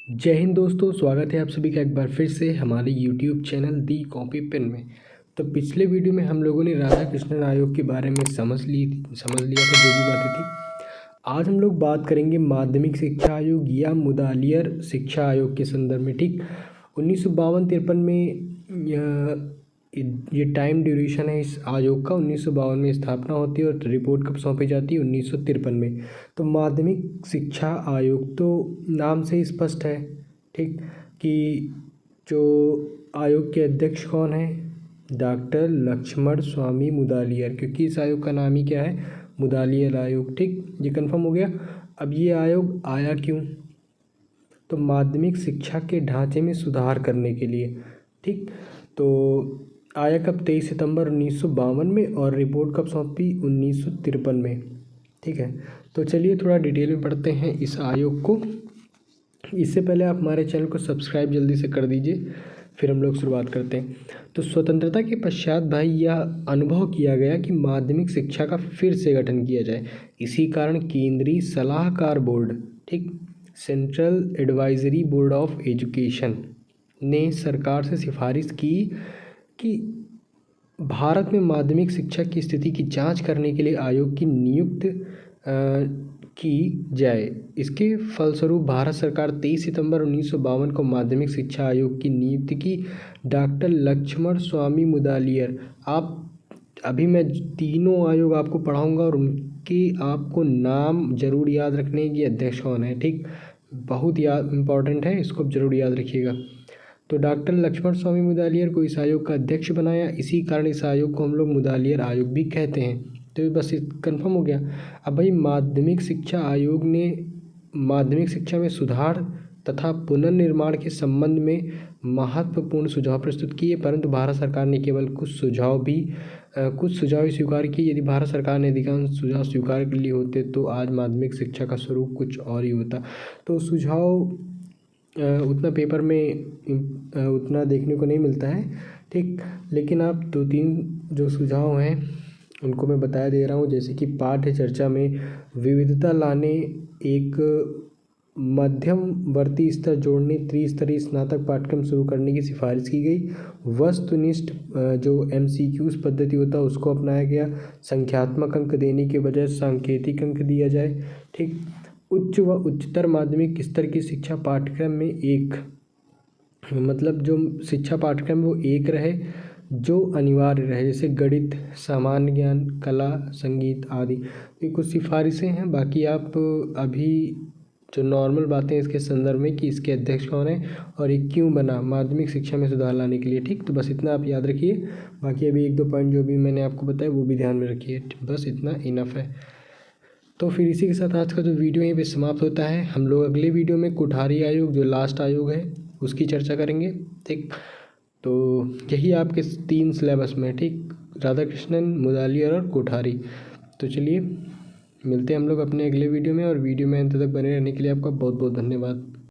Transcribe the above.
जय हिंद दोस्तों, स्वागत है आप सभी का एक बार फिर से हमारे YouTube चैनल दी कॉपी पेन में। तो पिछले वीडियो में हम लोगों ने राधा कृष्णन आयोग के बारे में समझ लिया था जो भी बातें थी। आज हम लोग बात करेंगे माध्यमिक शिक्षा आयोग या मुदालियर शिक्षा आयोग के संदर्भ में। ठीक, 1952-53 में ये टाइम ड्यूरेशन है इस आयोग का। 1952 में स्थापना होती है और रिपोर्ट कब सौंपी जाती है? 1953 में। तो माध्यमिक शिक्षा आयोग तो नाम से ही स्पष्ट है, ठीक, कि जो आयोग के अध्यक्ष कौन है? डॉक्टर लक्ष्मण स्वामी मुदालियर, क्योंकि इस आयोग का नाम ही क्या है? मुदालियर आयोग। ठीक, ये कन्फर्म हो गया। अब ये आयोग आया क्यों? तो माध्यमिक शिक्षा के ढांचे में सुधार करने के लिए। ठीक, तो आया कब? 23 सितंबर 1952 में और रिपोर्ट कब सौंपी? 1953 में। ठीक है, तो चलिए थोड़ा डिटेल में पढ़ते हैं इस आयोग को। इससे पहले आप हमारे चैनल को सब्सक्राइब जल्दी से कर दीजिए, फिर हम लोग शुरुआत करते हैं। तो स्वतंत्रता के पश्चात भाई यह अनुभव किया गया कि माध्यमिक शिक्षा का फिर से गठन किया जाए। इसी कारण केंद्रीय सलाहकार बोर्ड, ठीक, central advisory board of education ने सरकार से सिफारिश की कि भारत में माध्यमिक शिक्षा की स्थिति की जांच करने के लिए आयोग की नियुक्ति की जाए। इसके फलस्वरूप भारत सरकार 23 सितंबर 1952 को माध्यमिक शिक्षा आयोग की नियुक्ति की। डॉक्टर लक्ष्मण स्वामी मुदालियर, आप अभी मैं तीनों आयोग आपको पढ़ाऊंगा और उनके आपको नाम जरूर याद रखने की अध्यक्ष कौन है। ठीक, बहुत याद इम्पॉर्टेंट है, इसको जरूर याद रखिएगा। तो डॉक्टर लक्ष्मण स्वामी मुदालियर को इस आयोग का अध्यक्ष बनाया। इसी कारण इस आयोग को हम लोग मुदालियर आयोग भी कहते हैं। तो बस कंफर्म हो गया। अब भाई माध्यमिक शिक्षा आयोग ने माध्यमिक शिक्षा में सुधार तथा पुनर्निर्माण के संबंध में महत्वपूर्ण सुझाव प्रस्तुत किए, परंतु भारत सरकार ने केवल कुछ सुझाव ही स्वीकार किए। यदि भारत सरकार ने अधिकांश सुझाव स्वीकार कर लिए होते तो आज माध्यमिक शिक्षा का स्वरूप कुछ और ही होता। तो सुझाव उतना पेपर में उतना देखने को नहीं मिलता है, ठीक, लेकिन आप 2-3 जो सुझाव हैं उनको मैं बता दे रहा हूँ। जैसे कि पाठ्य चर्चा में विविधता लाने, एक मध्यमवर्ती स्तर जोड़ने, त्रिस्तरीय स्नातक पाठ्यक्रम शुरू करने की सिफारिश की गई। वस्तुनिष्ठ जो MCQs पद्धति होता है उसको अपनाया गया। संख्यात्मक अंक देने के बजाय सांकेतिक अंक दिया जाए। ठीक, उच्च व उच्चतर माध्यमिक स्तर की शिक्षा पाठ्यक्रम में एक, मतलब जो शिक्षा पाठ्यक्रम वो एक रहे जो अनिवार्य रहे, जैसे गणित, सामान्य ज्ञान, कला, संगीत आदि। ये कुछ सिफारिशें हैं। बाकी आप अभी जो नॉर्मल बातें इसके संदर्भ में कि इसके अध्यक्ष कौन है और ये क्यों बना माध्यमिक शिक्षा में सुधार लाने के लिए। ठीक, तो बस इतना आप याद रखिए। बाकी अभी 1-2 पॉइंट जो भी मैंने आपको बताया वो भी ध्यान में रखिए। बस इतना इनफ है। तो फिर इसी के साथ आज का जो वीडियो यहीं पे समाप्त होता है। हम लोग अगले वीडियो में कोठारी आयोग, जो लास्ट आयोग है, उसकी चर्चा करेंगे। ठीक, तो यही आपके 3 सिलेबस में, ठीक, राधा कृष्णन, मुदालियर और कोठारी। तो चलिए मिलते हैं हम लोग अपने अगले वीडियो में, और वीडियो में अंत तक बने रहने के लिए आपका बहुत बहुत धन्यवाद।